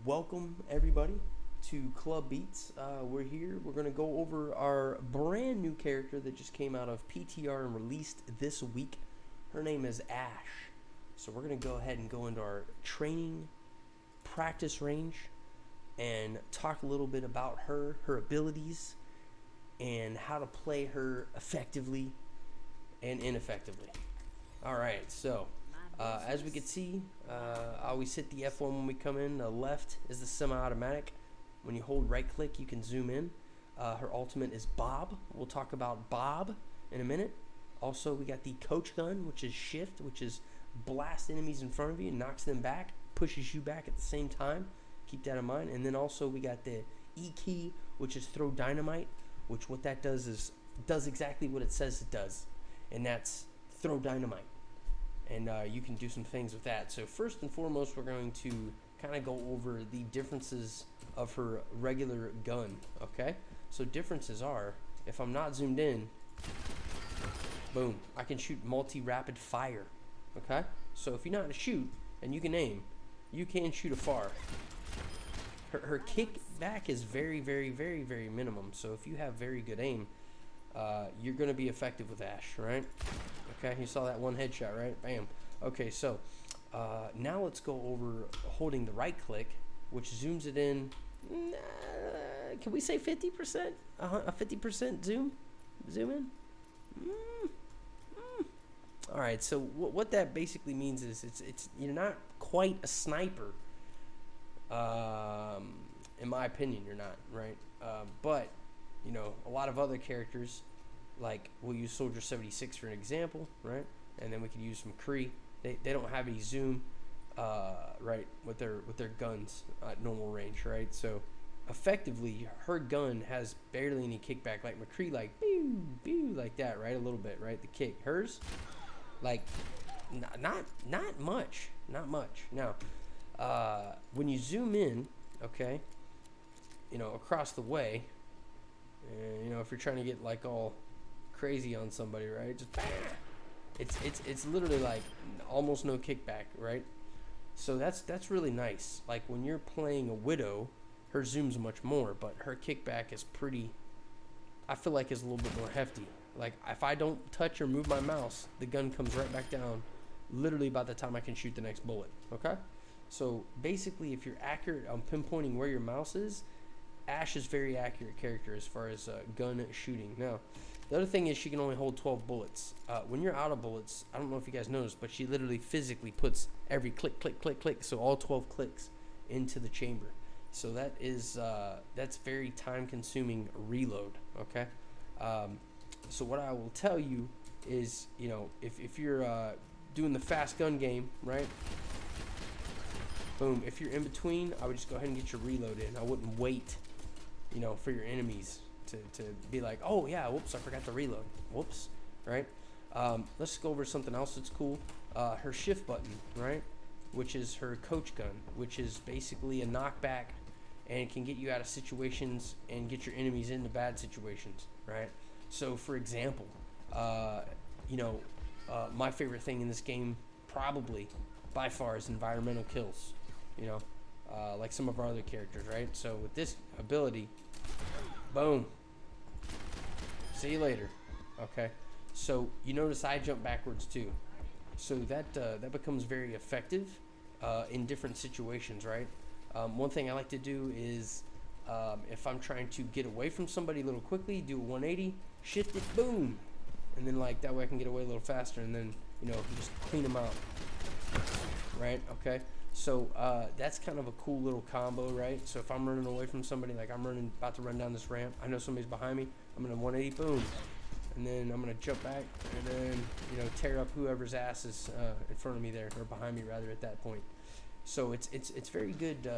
Welcome everybody to Club Beats. We're here. We're going to go over our brand new character that just came out of PTR and released this week. Her name is Ashe. So we're going to go ahead and go into our training practice range and talk a little bit about her abilities, and how to play her effectively and ineffectively. Alright, so as we can see, I always hit the F1 when we come in. The left is the semi-automatic. When you hold right click, you can zoom in. Her ultimate is Bob. We'll talk about Bob in a minute. Also, we got the coach gun, which is shift, which is blast enemies in front of you and knocks them back, pushes you back at the same time. Keep that in mind. And then also we got the E key, which is throw dynamite, which what that does is does exactly what it says it does, and that's throw dynamite. And you can do some things with that. So first and foremost, we're going to kind of go over the differences of her regular gun. Okay, so differences are, if I'm not zoomed in, boom, I can shoot multi-rapid fire. Okay, so if you know how to shoot and you can aim, you can shoot afar. Her kickback is very minimum. So if you have very good aim, you're going to be effective with Ashe, right? Okay, you saw that one headshot, right? Bam. Okay, so now let's go over holding the right click, which zooms it in. Can we say 50%? A 50% zoom in? All right. So what that basically means is it's you're not quite a sniper. In my opinion, you're not, right? But you know, a lot of other characters, like we'll use Soldier 76 for an example, right? And then we could use some Kree. They don't have any zoom, right, with their guns at normal range, right? So effectively, her gun has barely any kickback. Like McCree, like pew like that, right? A little bit, right? The kick. Hers, like not much. Now, when you zoom in, okay, you know, across the way, and you know, if you're trying to get like all crazy on somebody, right, just bam, it's literally like almost no kickback, right? So that's really nice. Like when you're playing a Widow, her zoom's much more, but her kickback is pretty, I feel like, is a little bit more hefty. Like if I don't touch or move my mouse, the gun comes right back down literally by the time I can shoot the next bullet. Okay, so basically if you're accurate on pinpointing where your mouse is, Ashe is very accurate character as far as gun shooting. Now, the other thing is she can only hold 12 bullets. When you're out of bullets, I don't know if you guys noticed, but she literally physically puts every click, so all 12 clicks into the chamber. So that is that's very time-consuming reload. Okay, so what I will tell you is, you know, if you're doing the fast gun game, right? Boom. If you're in between, I would just go ahead and get your reload in. I wouldn't wait, you know, for your enemies to be like, oh yeah, whoops, I forgot to reload. Whoops, right? Let's go over something else that's cool. Her shift button, right? Which is her coach gun, which is basically a knockback and can get you out of situations and get your enemies into bad situations, right? So for example, you know, my favorite thing in this game, probably by far, is environmental kills, you know, like some of our other characters, right? So with this ability, boom, see you later. Okay, so you notice I jump backwards too, so that becomes very effective in different situations, right? One thing I like to do is if I'm trying to get away from somebody a little quickly, do a 180, shift it, boom, and then like that way I can get away a little faster, and then, you know, just clean them out, right? Okay, so that's kind of a cool little combo, right? So if I'm running away from somebody, like I'm about to run down this ramp, I know somebody's behind me, I'm gonna 180, boom, and then I'm gonna jump back, and then, you know, tear up whoever's ass is in front of me there, or behind me rather, at that point. So it's very good,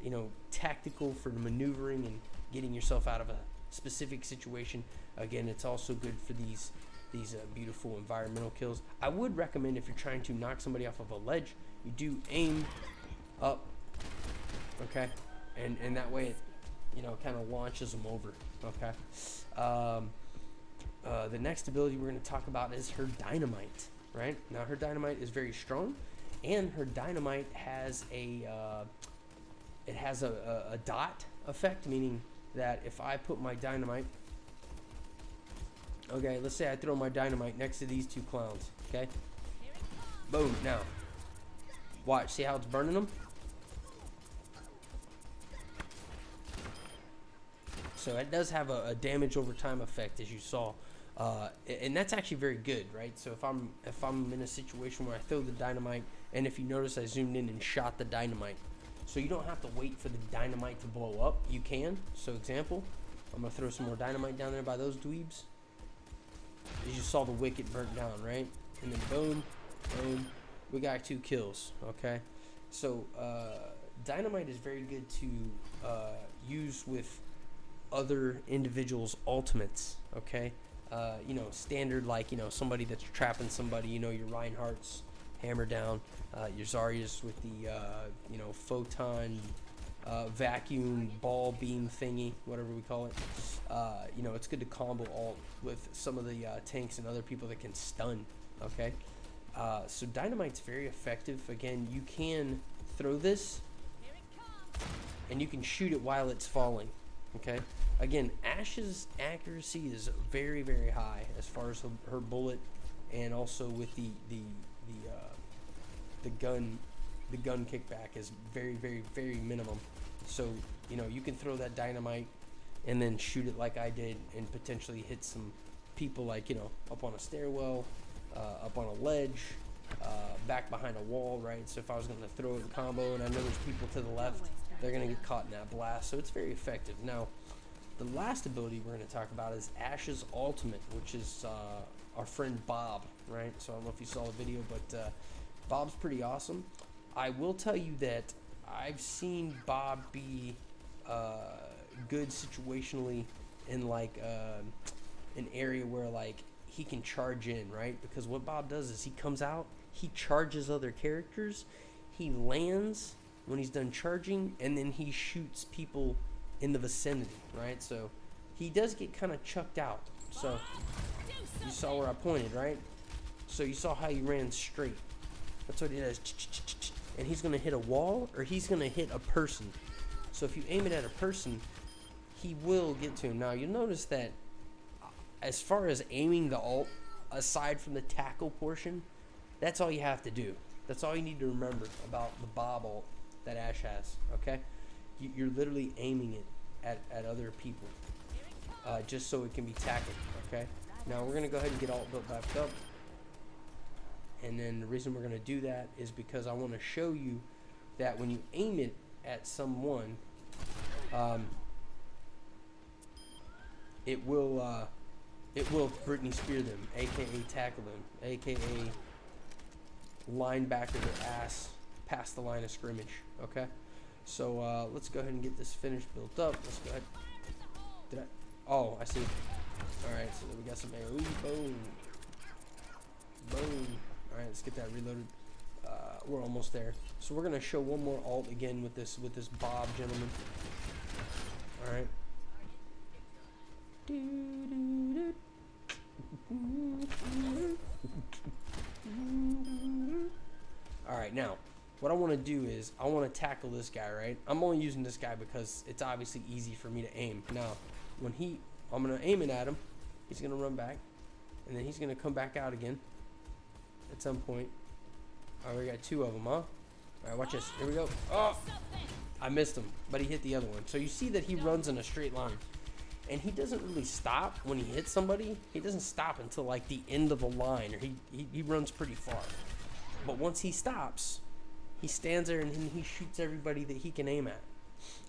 you know, tactical for maneuvering and getting yourself out of a specific situation. Again, it's also good for these beautiful environmental kills. I would recommend, if you're trying to knock somebody off of a ledge, you do aim up, okay, and that way it, you know, kind of launches them over. Okay. The next ability we're going to talk about is her Dynamite. Right now, her Dynamite is very strong, and her Dynamite has a it has a dot effect, meaning that if I put my dynamite, okay, let's say I throw my dynamite next to these two clowns, okay? Boom, now. Watch, see how it's burning them? So it does have a damage over time effect, as you saw. And that's actually very good, right? So if I'm in a situation where I throw the dynamite, and if you notice I zoomed in and shot the dynamite, so you don't have to wait for the dynamite to blow up. You can. So example, I'm gonna throw some more dynamite down there by those dweebs. As you saw, the wicket burnt down, right? And then boom, boom, we got 2 kills. Okay, so dynamite is very good to use with other individuals' ultimates. Okay, you know, standard, like, you know, somebody that's trapping somebody, you know, your Reinhardt's hammer down, your Zarya's with the you know, photon vacuum ball beam thingy, whatever we call it. You know, it's good to combo ult with some of the tanks and other people that can stun. Okay, so dynamite's very effective. Again, you can throw this and you can shoot it while it's falling. Okay, again, Ashe's accuracy is very, very high as far as her bullet, and also with the gun kickback is very, very, very minimum. So, you know, you can throw that dynamite and then shoot it like I did and potentially hit some people, like, you know, up on a stairwell, up on a ledge, back behind a wall, right? So if I was going to throw a combo and I know there's people to the left, they're going to get caught in that blast. So it's very effective. Now, the last ability we're going to talk about is Ashe's ultimate, which is our friend Bob, right? So I don't know if you saw the video, but Bob's pretty awesome. I will tell you that I've seen Bob be good situationally in, like, an area where, like, he can charge in, right? Because what Bob does is he comes out, he charges other characters, he lands when he's done charging, and then he shoots people in the vicinity, right? So he does get kind of chucked out. So you saw where I pointed, right? So you saw how he ran straight. That's what he does. And he's going to hit a wall, or he's going to hit a person. So if you aim it at a person, he will get to him. Now, you'll notice that as far as aiming the ult, aside from the tackle portion, that's all you have to do. That's all you need to remember about the Bob ult that Ashe has, okay? You're literally aiming it at other people, just so it can be tackled, okay? Now, we're going to go ahead and get ult built back up. And then the reason we're going to do that is because I want to show you that when you aim it at someone, it will Britney spear them, aka tackle them, aka linebacker their ass past the line of scrimmage. Okay, so let's go ahead and get this finished built up. Let's go ahead. Did I? Oh, I see. All right, so then we got some AOE. Boom, boom. All right, let's get that reloaded. We're almost there. So we're gonna show one more ult again with this Bob gentleman. All right. All right, now what I want to do is I want to tackle this guy, right? I'm only using this guy because it's obviously easy for me to aim. Now, when I'm gonna aim it at him, he's gonna run back, and then he's gonna come back out again at some point. All right, we got 2 of them, huh? All right, watch this. Here we go. Oh, I missed him, but he hit the other one. So you see that he runs in a straight line, and he doesn't really stop when he hits somebody. He doesn't stop until, like, the end of the line, or he runs pretty far. But once he stops, he stands there and he shoots everybody that he can aim at.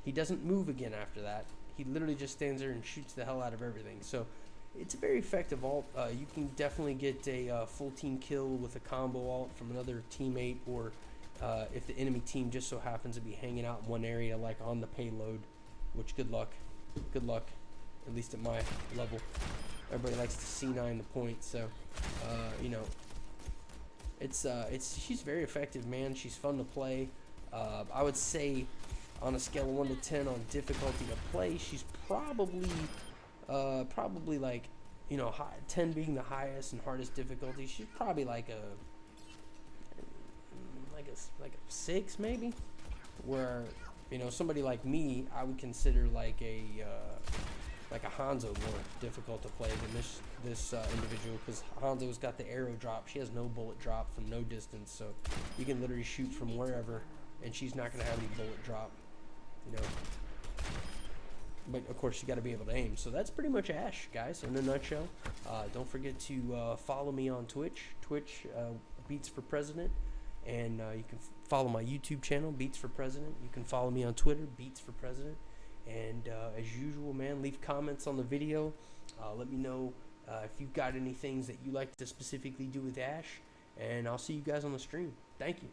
He doesn't move again after that. He literally just stands there and shoots the hell out of everything. So it's a very effective ult. You can definitely get a full team kill with a combo ult from another teammate, or if the enemy team just so happens to be hanging out in one area, like on the payload, which good luck, at least at my level. Everybody likes to C9 the point, so you know, she's very effective, man. She's fun to play. I would say on a scale of 1 to 10 on difficulty to play, she's probably like, you know, 10 being the highest and hardest difficulty. She's probably like a 6 maybe, where You know, somebody like me, I would consider like a Hanzo more difficult to play than this individual, because Hanzo's got the arrow drop. She has no bullet drop from no distance, so you can literally shoot from wherever, and she's not gonna have any bullet drop. You know. But of course, you got to be able to aim. So that's pretty much Ashe, guys, in a nutshell. Don't forget to follow me on Twitch, Beats for President, and you can follow my YouTube channel, Beats for President. You can follow me on Twitter, Beats for President. And as usual, man, leave comments on the video. Let me know if you've got any things that you like to specifically do with Ashe, and I'll see you guys on the stream. Thank you.